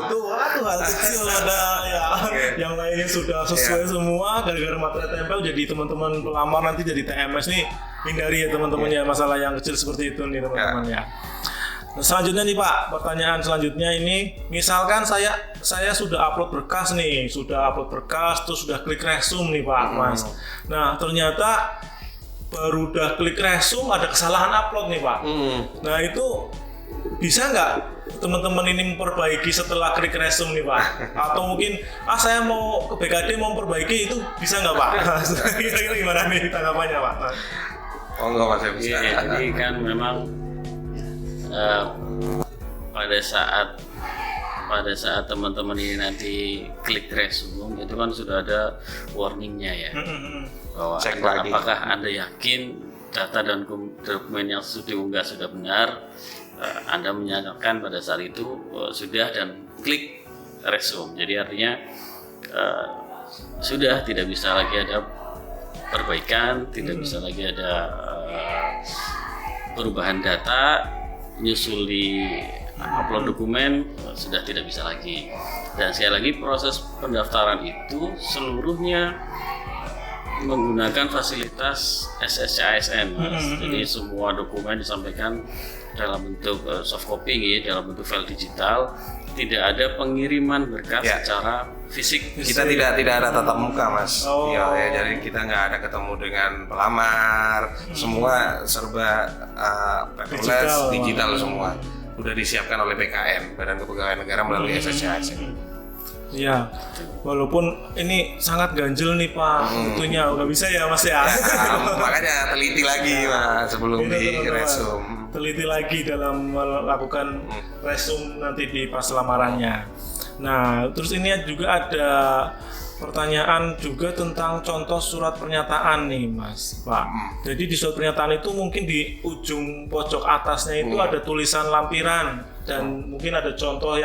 aduh hal kecil ada ya. Yang lainnya sudah sesuai semua, gara-gara materai tempel jadi teman-teman pelamar nanti jadi TMS nih. Hindari ya teman-teman ya masalah yang kecil seperti itu nih teman-teman ya. Nah, selanjutnya nih Pak, pertanyaan selanjutnya ini, misalkan saya sudah upload berkas nih, terus sudah klik resume nih Pak, Mas. Nah, ternyata baru udah klik resume ada kesalahan upload nih Pak. Nah, itu bisa nggak teman-teman ini memperbaiki setelah klik resume nih Pak? Atau mungkin saya mau ke BKD mau memperbaiki, itu bisa nggak Pak? Kira-kira gimana nih tanggapannya Pak? Oh enggak, Mas, saya bisa. Iya, jadi kan memang pada saat teman-teman ini nanti klik resume itu kan sudah ada warningnya ya, bahwa Cek lagi. apakah Anda yakin data dan dokumen yang sudah diunggah sudah benar. Anda menyatakan pada saat itu sudah, dan klik resume. Jadi artinya sudah tidak bisa lagi ada perbaikan, tidak bisa lagi ada perubahan data, nyusul di upload dokumen sudah tidak bisa lagi. Dan sekali lagi proses pendaftaran itu seluruhnya menggunakan fasilitas SSCASN, Mas. Jadi semua dokumen disampaikan dalam bentuk soft copy, dalam bentuk file digital, tidak ada pengiriman berkas secara fisik. Kita tidak ada tatap muka, Mas. Oh. Ya, jadi kita nggak ada ketemu dengan pelamar, semua serba paperless, digital semua. Udah disiapkan oleh BKN, Badan Kepegawaian Negara, melalui SSCASN. Iya, walaupun ini sangat ganjil nih Pak, itunya nggak bisa ya Mas ya. Makanya teliti lagi Mas sebelum Ini, di teman-teman, resume. teliti lagi dalam melakukan resume nanti di pas lamarannya. Nah, terus ini juga ada pertanyaan juga tentang contoh surat pernyataan nih Mas Pak. Jadi di surat pernyataan itu mungkin di ujung pojok atasnya itu ada tulisan lampiran, dan mungkin ada contoh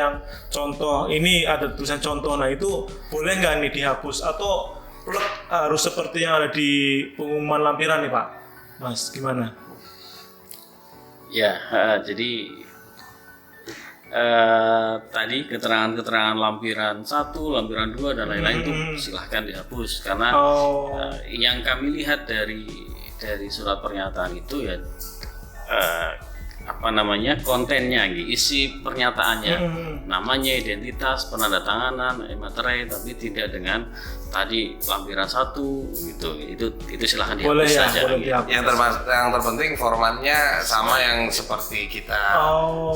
ini ada tulisan contoh. Nah, itu boleh nggak nih dihapus atau harus seperti yang ada di pengumuman lampiran nih Pak? Mas, gimana? Ya, jadi tadi keterangan-keterangan lampiran 1, lampiran 2 dan lain-lain itu silahkan dihapus, karena yang kami lihat dari surat pernyataan itu ya kontennya, isi pernyataannya, namanya, identitas, penandatanganan, materai, tapi tidak dengan tadi lampiran 1 gitu. Itu silahkan dihapus Boleh ya, saja. boleh dihapus. Yang terpenting formatnya sama yang seperti kita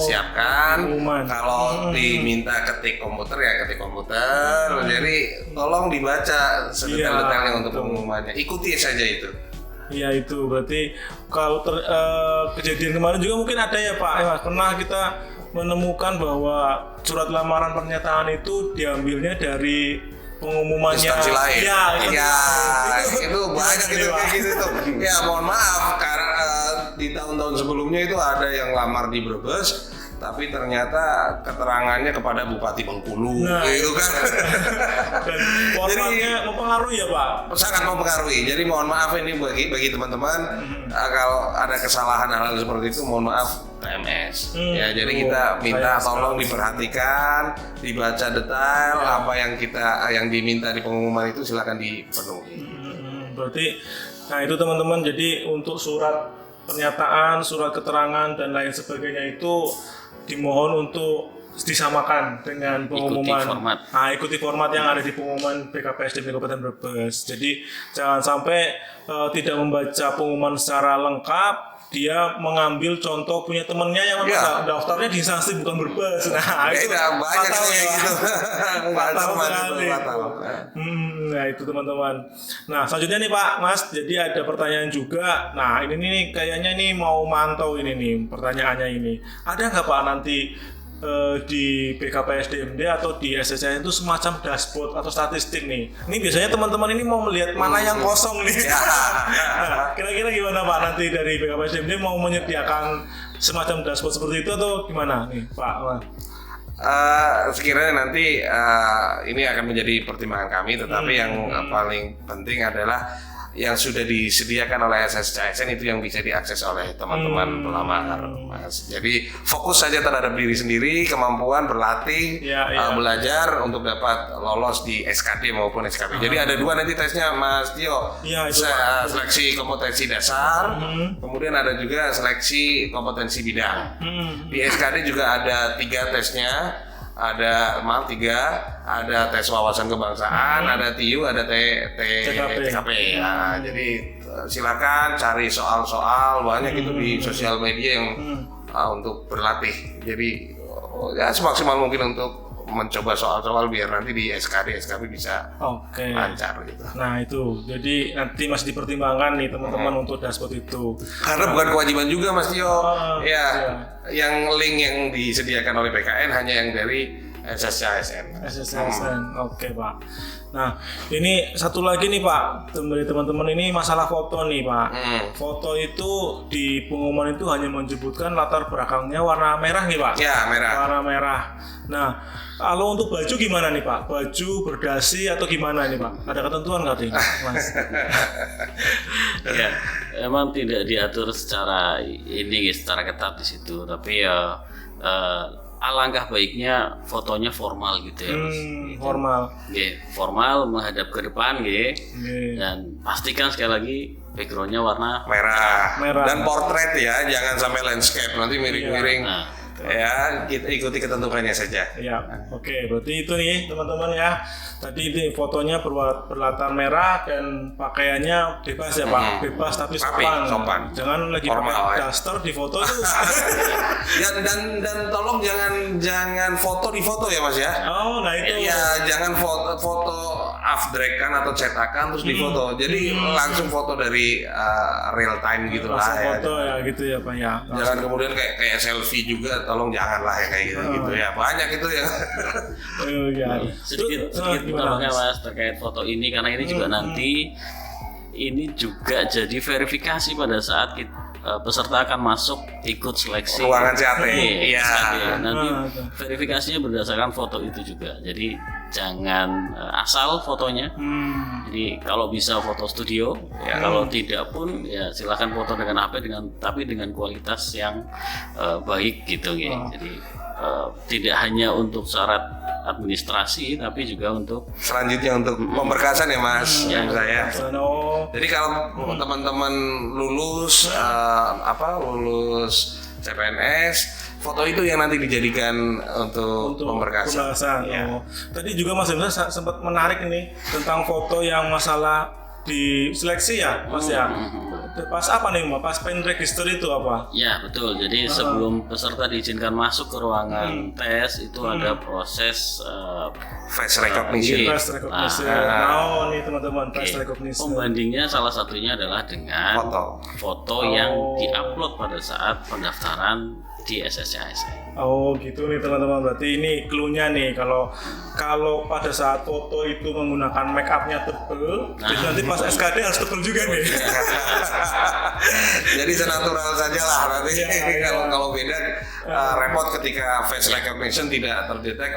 siapkan. Kalau diminta ketik komputer ya ketik komputer. Jadi tolong dibaca sedetail-detailnya untuk pengumumannya. Ikuti saja itu. Iya, itu berarti kalau kejadian kemarin juga mungkin ada ya Pak, pernah kita menemukan bahwa surat lamaran pernyataan itu diambilnya dari pengumumannya Instansi lain. Ya, itu banyak itu kayak gitu tuh. Ya mohon maaf, karena di tahun-tahun sebelumnya itu ada yang lamar di Brebes, tapi ternyata keterangannya kepada Bupati Bengkulu, gitu kan. Dan formatnya mempengaruhi ya Pak? Sangat mempengaruhi. Jadi mohon maaf ini bagi teman-teman, kalau ada kesalahan hal-hal seperti itu, mohon maaf TMS. Ya, jadi kita minta tolong diperhatikan, dibaca detail apa yang diminta di pengumuman itu, silakan dipenuhi. Berarti, nah itu teman-teman, jadi untuk surat pernyataan, surat keterangan dan lain sebagainya itu dimohon untuk disamakan dengan pengumuman. Ikuti format yang ada di pengumuman BKPSDM Kabupaten Brebes. Jadi jangan sampai tidak membaca pengumuman secara lengkap, dia mengambil contoh punya temennya yang memang daftarnya di instansi bukan Brebes. Nah, itu banyak kayak gitu. Fatal. Nah, itu teman-teman. Nah, selanjutnya nih Pak, Mas, jadi ada pertanyaan juga. Nah, ini nih kayaknya nih mau mantau ini nih pertanyaannya ini. Ada nggak Pak nanti di BKPSDMD atau di SSCSN itu semacam dashboard atau statistik nih. Ini biasanya teman-teman ini mau melihat mana yang kosong nih. Nah, kira-kira gimana Pak nanti dari BKPSDMD mau menyediakan semacam dashboard seperti itu atau gimana nih Pak? Sekiranya nanti ini akan menjadi pertimbangan kami, tetapi yang paling penting adalah yang sudah disediakan oleh SSCSN itu yang bisa diakses oleh teman-teman pelamar, Mas. Jadi fokus saja terhadap diri sendiri, kemampuan berlatih, belajar untuk dapat lolos di SKD maupun SKP. Jadi ada 2 nanti tesnya, Mas Tio. Seleksi kompetensi dasar, kemudian ada juga seleksi kompetensi bidang. Di SKD juga ada 3 tesnya. Ada tes wawasan kebangsaan, ada TIU, ada TKP. Nah, jadi silakan cari soal-soal banyak itu di sosial media yang untuk berlatih. Jadi ya semaksimal mungkin untuk mencoba soal-soal biar nanti di SKP bisa lancar gitu. Nah itu, jadi nanti masih dipertimbangkan nih teman-teman untuk dashboard itu. Karena bukan kewajiban juga Mas Tio. Yang link yang disediakan oleh PKN hanya yang dari SSCSN. Oke Pak. Nah ini satu lagi nih Pak, dari teman-teman ini masalah foto nih Pak. Foto itu di pengumuman itu hanya menyebutkan latar belakangnya warna merah nih Pak. Ya, merah. Warna merah. Nah kalau untuk baju gimana nih Pak? Baju berdasi atau gimana nih Pak? Ada ketentuan nggak nih Mas? Ya, emang tidak diatur secara ketat di situ, tapi ya alangkah baiknya fotonya formal gitu ya Mas. Formal. Formal menghadap ke depan dan pastikan sekali lagi backgroundnya warna merah. Dan portrait ya, jangan sampai landscape nanti miring-miring. Ya, kita ikuti ketentuannya saja. Ya, oke. Berarti itu nih teman-teman ya. Tadi ini fotonya berlatar merah dan pakaiannya bebas ya Pak. Bebas tapi sopan. Jangan lagi pakai daster di foto itu. dan tolong jangan foto di foto ya Mas ya. Oh, nah itu. Ya, jangan foto afdrekan atau cetakan terus di foto. Jadi langsung foto dari real time gitu lah ya. Foto ya gitu ya Pak ya. Jangan kemudian kayak selfie juga, tolong janganlah ya kayak gitu ya. Banyak itu ya. Sedikit tambahnya Mas terkait foto ini, karena ini juga nanti ini juga jadi verifikasi pada saat peserta akan masuk ikut seleksi ruangan CAT. Iya. Nanti verifikasinya berdasarkan foto itu juga. Jadi jangan asal fotonya. Jadi kalau bisa foto studio, kalau tidak pun ya silakan foto dengan HP tapi dengan kualitas yang baik gitu ya. Jadi tidak hanya untuk syarat administrasi tapi juga untuk selanjutnya untuk pemberkasan ya Mas. Jadi kalau teman-teman lulus CPNS, foto itu yang nanti dijadikan untuk pemberkasan. Tadi juga Mas Indra sempat menarik ini tentang foto yang masalah di seleksi ya Mas ya. Pas apa nih Mas? Pas pen register itu apa? Ya betul. Jadi sebelum peserta diizinkan masuk ke ruangan tes itu ada proses face recognition. Nih teman-teman, face recognition. Pembandingnya salah satunya adalah dengan foto yang diupload pada saat pendaftaran di SSCSN. Oh gitu nih teman-teman, berarti ini clue-nya nih kalau pada saat foto itu menggunakan make up-nya tebel, jadi nanti pas SKD harus tebel juga nih. Jadi senatural saja lah nanti. Kalau beda repot ketika face recognition tidak terdetek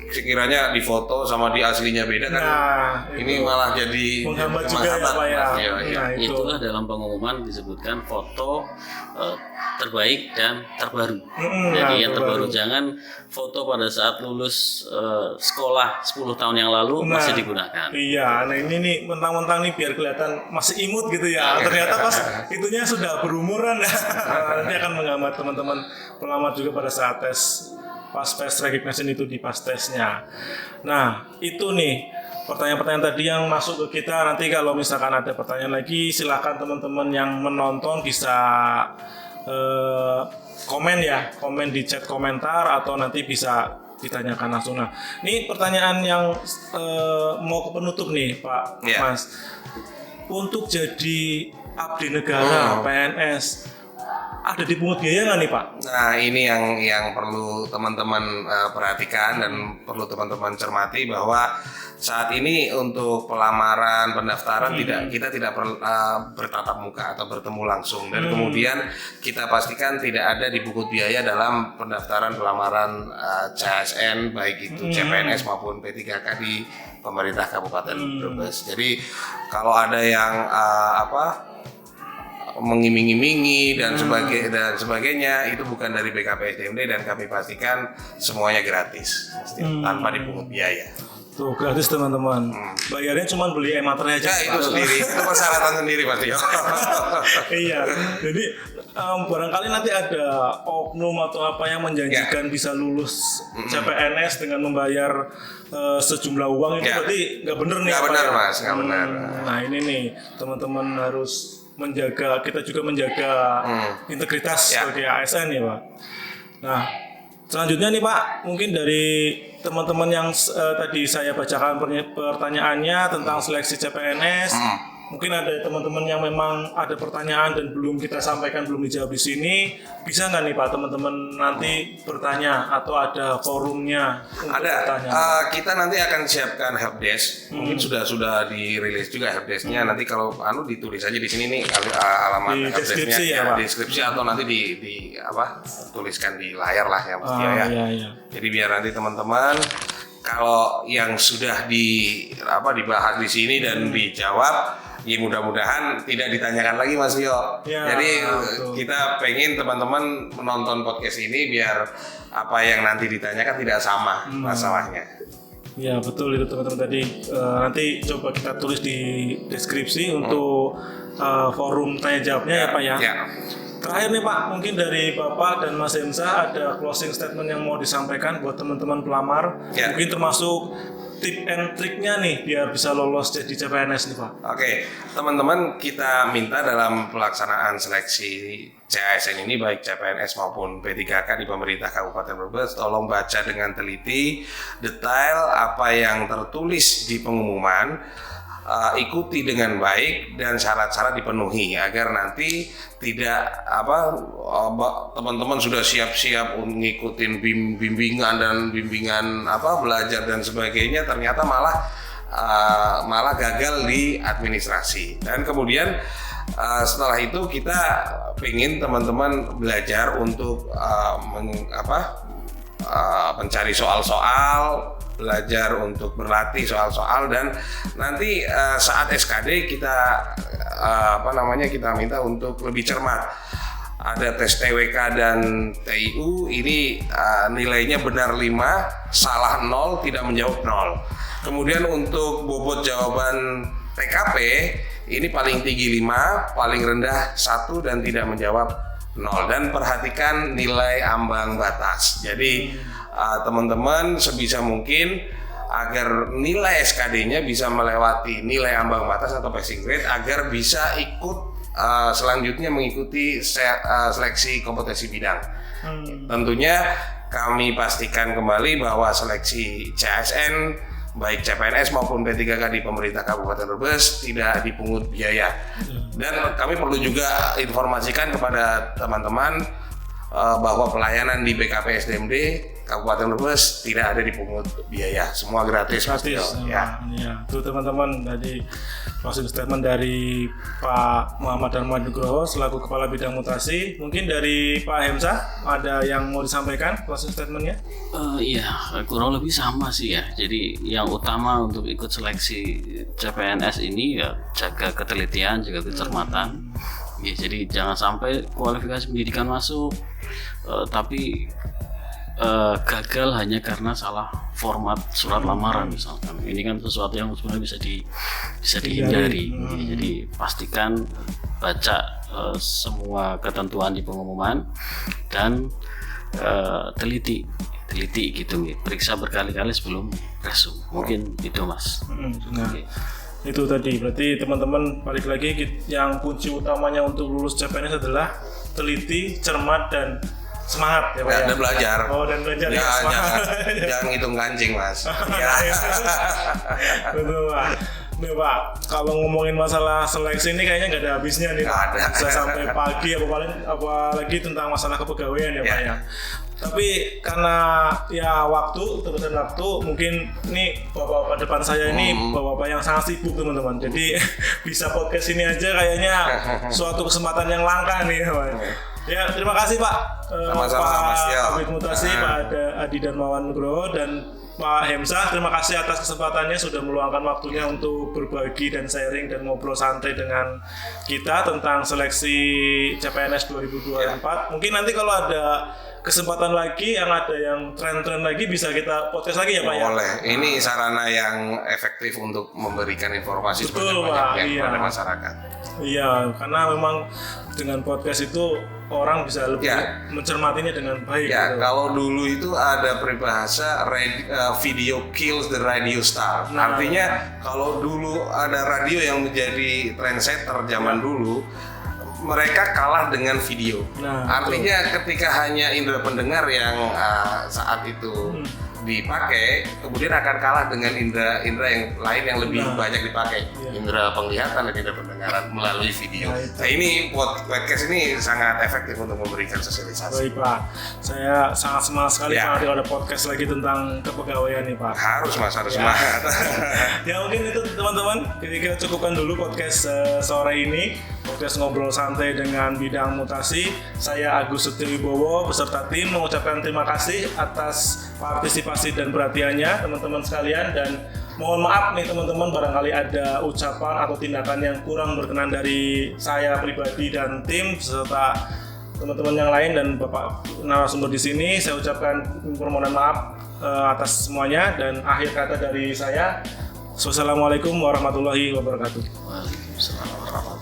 sekiranya di foto sama di aslinya beda kan. Ini malah jadi menghambat juga ya Pak ya. Itulah dalam pengumuman disebutkan foto terbaik dan terbaru. Jadi yang terbaru jangan foto pada saat lulus sekolah 10 tahun yang lalu masih digunakan. Iya, nah ini nih mentang-mentang nih biar kelihatan masih imut gitu ya. Ternyata pas itunya sudah berumuran ya. Nanti akan menghambat teman-teman pelamar juga pada saat tes pas face recognition itu di pas tesnya. Nah, itu nih pertanyaan-pertanyaan tadi yang masuk ke kita. Nanti kalau misalkan ada pertanyaan lagi, silakan teman-teman yang menonton bisa komen di chat komentar atau nanti bisa ditanyakan langsung. Nah, ini pertanyaan yang mau ke penutup nih Pak Mas. Untuk jadi abdi negara PNS, ada dipungut biaya nggak nih Pak? Nah, ini yang perlu teman-teman perhatikan dan perlu teman-teman cermati bahwa saat ini untuk pelamaran pendaftaran kita tidak bertatap muka atau bertemu langsung, dan kemudian kita pastikan tidak ada dipungut biaya dalam pendaftaran pelamaran CASN baik itu CPNS maupun P3K di pemerintah Kabupaten Brebes. Jadi kalau ada yang mengiming-imingi dan sebagainya itu bukan dari BKPSDMD, dan kami pastikan semuanya gratis tanpa dipungut biaya. Tuh gratis teman-teman. Bayarnya cuma beli e-materai aja. Ya itu sendiri, itu persyaratan sendiri pasti. Iya. Jadi barangkali nanti ada oknum atau apa yang menjanjikan bisa lulus CPNS dengan membayar sejumlah uang itu berarti nggak bener nih. Nggak benar Mas, nggak benar. Nah ini nih teman-teman harus menjaga, kita juga menjaga integritas sebagai ASN ya Pak. Nah selanjutnya nih Pak, mungkin dari teman-teman yang tadi saya bacakan pertanyaannya tentang seleksi CPNS, mungkin ada teman-teman yang memang ada pertanyaan dan belum kita sampaikan, belum dijawab di sini, bisa nggak nih Pak teman-teman nanti bertanya atau ada forumnya untuk bertanya? Kita nanti akan siapkan helpdesk. Mungkin sudah dirilis juga helpdesknya. Nanti kalau ditulis aja di sini nih alamat Di helpdesknya deskripsi ya, Pak? di deskripsi atau nanti tuliskan di layar lah yang mesti ya. Iya. Jadi biar nanti teman-teman kalau yang sudah dibahas di sini dan dijawab, ya mudah-mudahan tidak ditanyakan lagi Mas Rio. Ya, Jadi betul. kita pengen teman-teman menonton podcast ini biar apa yang nanti ditanyakan tidak sama masalahnya. Ya betul itu teman-teman tadi. Nanti coba kita tulis di deskripsi untuk forum tanya jawabnya ya Pak ya. Ya. Terakhir nih Pak, mungkin dari Bapak dan Mas Hemsa ada closing statement yang mau disampaikan buat teman-teman pelamar. Ya. Mungkin termasuk tip and triknya nih biar bisa lolos jadi CPNS nih Pak. Oke, teman-teman, kita minta dalam pelaksanaan seleksi CASN ini baik CPNS maupun P3K di pemerintah Kabupaten Brebes, tolong baca dengan teliti detail apa yang tertulis di pengumuman, ikuti dengan baik dan syarat-syarat dipenuhi agar nanti tidak teman-teman sudah siap-siap ngikutin bimbingan belajar dan sebagainya, ternyata malah gagal di administrasi. Dan kemudian setelah itu kita ingin teman-teman belajar untuk mencari soal-soal, belajar untuk berlatih soal-soal, dan nanti saat SKD kita kita minta untuk lebih cermat. Ada tes TWK dan TIU, ini nilainya benar 5, salah 0, tidak menjawab 0. Kemudian untuk bobot jawaban TKP ini paling tinggi 5, paling rendah 1, dan tidak menjawab 0. Dan perhatikan nilai ambang batas. Jadi teman-teman sebisa mungkin agar nilai SKD-nya bisa melewati nilai ambang batas atau passing grade agar bisa ikut selanjutnya mengikuti seleksi kompetensi bidang. Tentunya kami pastikan kembali bahwa seleksi CASN baik CPNS maupun P3K di pemerintah Kabupaten Brebes tidak dipungut biaya. Dan kami perlu juga informasikan kepada teman-teman bahwa pelayanan di BKPSDMD Kabupaten Brebes tidak ada dipungut biaya, semua gratis. Ya. Itu teman-teman tadi closing statement dari Pak Muhammad Darmawan Nugroho selaku Kepala Bidang Mutasi. Mungkin dari Pak Hemsa ada yang mau disampaikan closing statementnya? Iya, kurang lebih sama sih ya. Jadi yang utama untuk ikut seleksi CPNS ini ya jaga ketelitian, jaga kecermatan. Ya, jadi jangan sampai kualifikasi pendidikan masuk tapi gagal hanya karena salah format surat lamaran misalkan. Ini kan sesuatu yang sebenarnya bisa dihindari. Jadi pastikan baca semua ketentuan di pengumuman dan teliti gitu, periksa berkali-kali sebelum resume. Mungkin itu Mas. Itu tadi berarti teman-teman balik lagi yang kunci utamanya untuk lulus CPNS adalah teliti, cermat, dan semangat ya Pak ya? Dan belajar. Dan belajar ya. Jangan ngitung kancing Mas. Betul Pak. Nih Pak, kalau ngomongin masalah seleksi ini kayaknya nggak ada habisnya nih. Nggak ada. Bisa sampai pagi apalagi tentang masalah kepegawaian ya Pak ya. Tapi karena ya terusan waktu, mungkin ini bapak-bapak depan saya ini bapak-bapak yang sangat sibuk teman-teman. Jadi bisa podcast ini aja kayaknya suatu kesempatan yang langka nih Pak. Ya terima kasih Pak. Sama-sama, Mas Tio. Pak Kabid Mutasi, Pak Adi Darmawan Nugroho dan Pak Hemsah, terima kasih atas kesempatannya sudah meluangkan waktunya untuk berbagi dan sharing dan ngobrol santai dengan kita tentang seleksi CPNS 2024. Mungkin nanti kalau ada kesempatan lagi, yang tren-tren lagi bisa kita podcast lagi ya Pak ya? Boleh. Ini sarana yang efektif untuk memberikan informasi Betul, Pak. sebanyak-banyaknya Iya. kepada masyarakat. Iya, karena memang dengan podcast itu orang bisa lebih mencermatinya dengan baik. Ya, gitu. kalau dulu itu ada peribahasa video kills the radio star. Artinya kalau dulu ada radio yang menjadi trendsetter zaman dulu, mereka kalah dengan video. Artinya ketika hanya indera pendengar yang saat itu dipakai, kemudian akan kalah dengan indera yang lain yang lebih banyak dipakai, indera penglihatan dan indera pendengaran melalui video. Nah ini podcast ini sangat efektif untuk memberikan sosialisasi. Baik Pak, saya sangat semangat sekali kalau ada podcast lagi tentang kepegawaian nih Pak. Harus semangat. Ya mungkin itu teman-teman, kita cukupkan dulu podcast sore ini. Podcast ngobrol santai dengan bidang mutasi. Saya Agus Setyowibowo beserta tim mengucapkan terima kasih atas partisipasi dan perhatiannya teman-teman sekalian, dan mohon maaf nih teman-teman barangkali ada ucapan atau tindakan yang kurang berkenan dari saya pribadi dan tim beserta teman-teman yang lain dan Bapak narasumber di sini. Saya ucapkan permohonan maaf atas semuanya, dan akhir kata dari saya, wassalamualaikum warahmatullahi wabarakatuh. Waalaikumsalam warahmatullahi wabarakatuh.